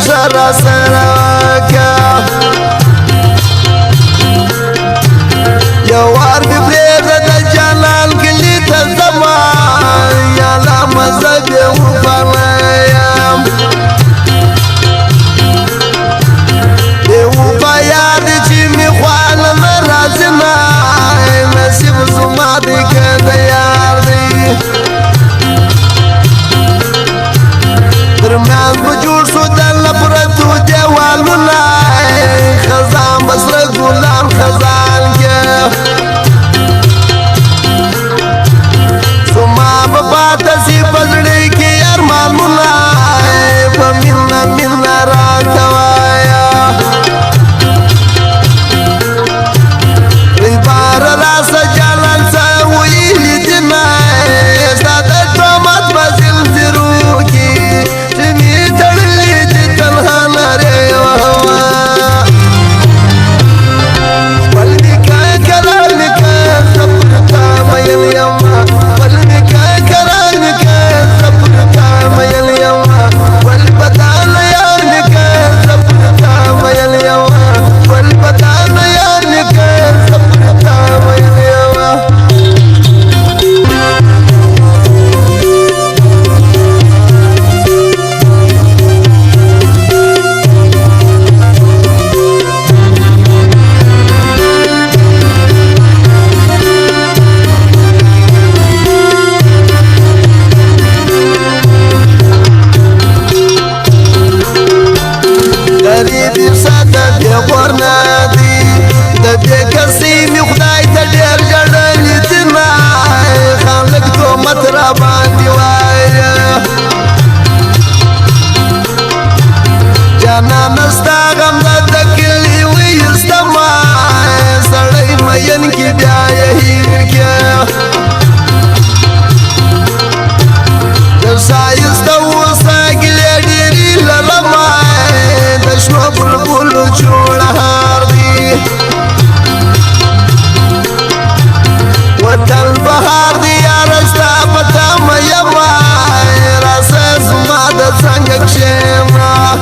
شرا سراكا يا وارد بريدة الجلال كلي تزمان يا لا مزاجي وفلايام وبيادي جيمي خوال مرازنا نسيب زمادي كده ياردي درمان بجور سودان لبرتو جوالنا خزان بسر غلام خزان كيف سما بباتا سي بزري كي ارمان منا فمنا منا راكوايا ريبار راسا جالان ساوي لدنا سادة تومات بازل زروكي جمي ترلي تتنهانا ريوهوا قلبك كلامك صبرتا ميل يوما قلبك كلامك صبرتا ميل يوما والبدان يانك صبرتا ميل يوما والبدان يانك صبرتا ميل يوما غريبي بصدد يا غرنادي دبيك السيمي خداي تدير جرالي تناي خالق تومت راباندي وايا جانا نستاغم ذاتك اللي ويستماي سرعي ما ينكي بيايا هيركي درسا يستوى ساقل يديري للماي تشوى بلبل جوڑ هاردي وطن بحار دي يا رستا بطام يماي راسا زمادة سنگك شيما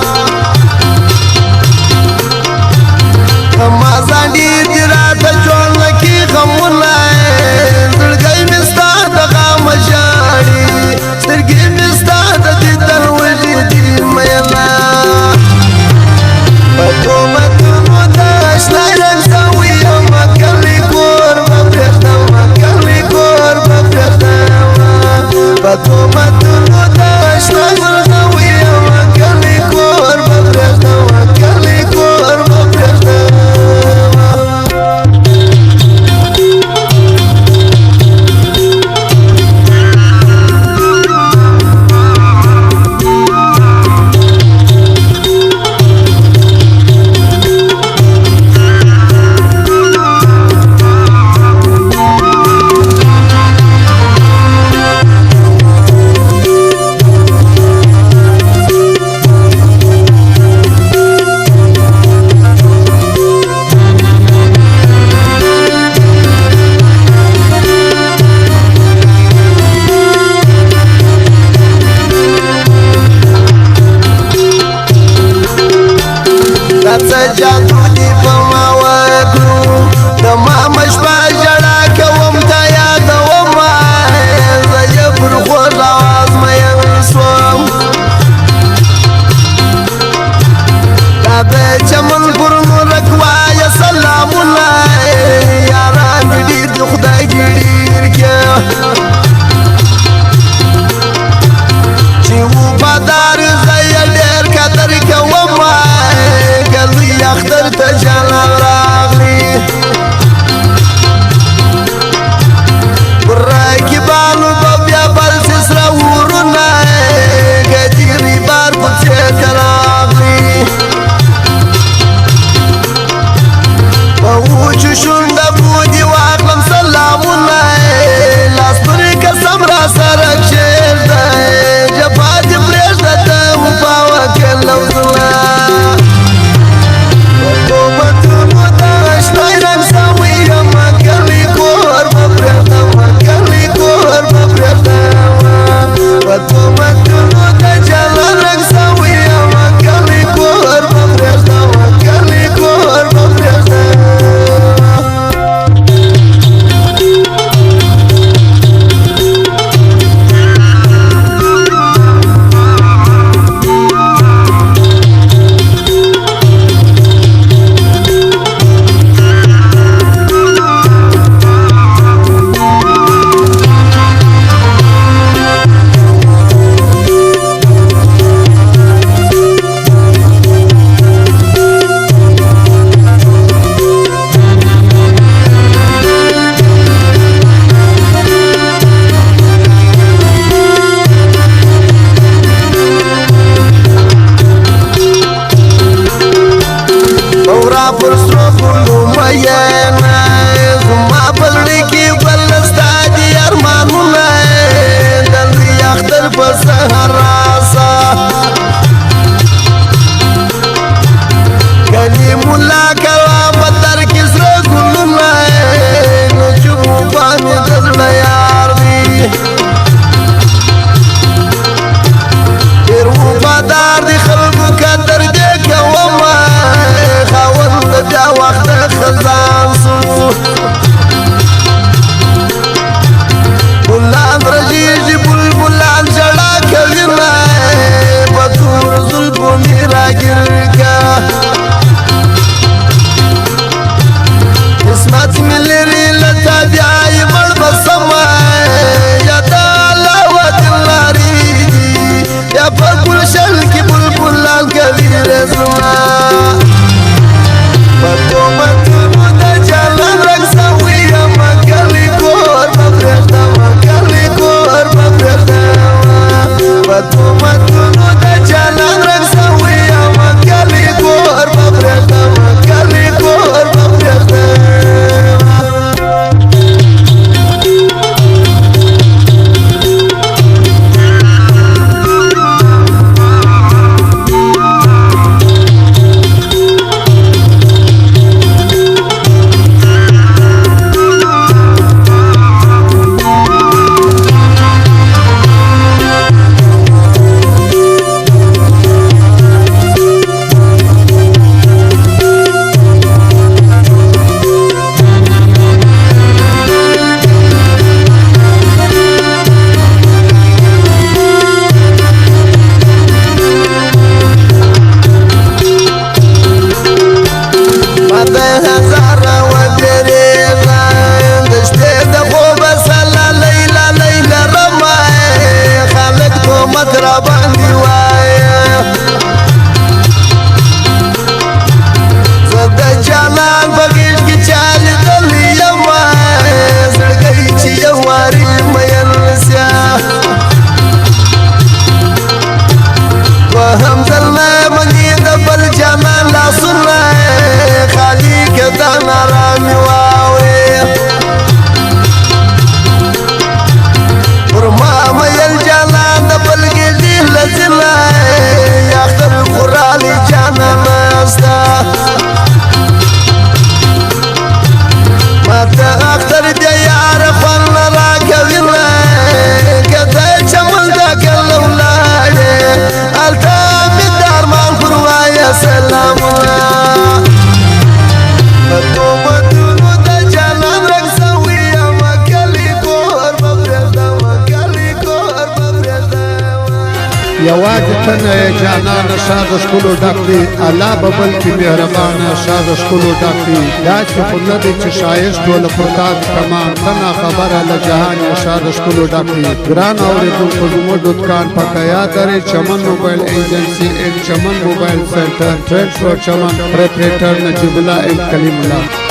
یواز تن جانان شاد شکلو ډاکټي الله ببل کی مهربان شاد شکلو ډاکټي دا چې خلد چې شایست ول پرتاب کمان تنا خبره له جهان شاد شکلو ډاکټي ګران اوریدونکو زموږ دکان پکایا درې چمن موبایل ایجنسی ان چمن موبایل سنټر ټرانسپورټ چمن پریپریټر نجیب الله کلیم الله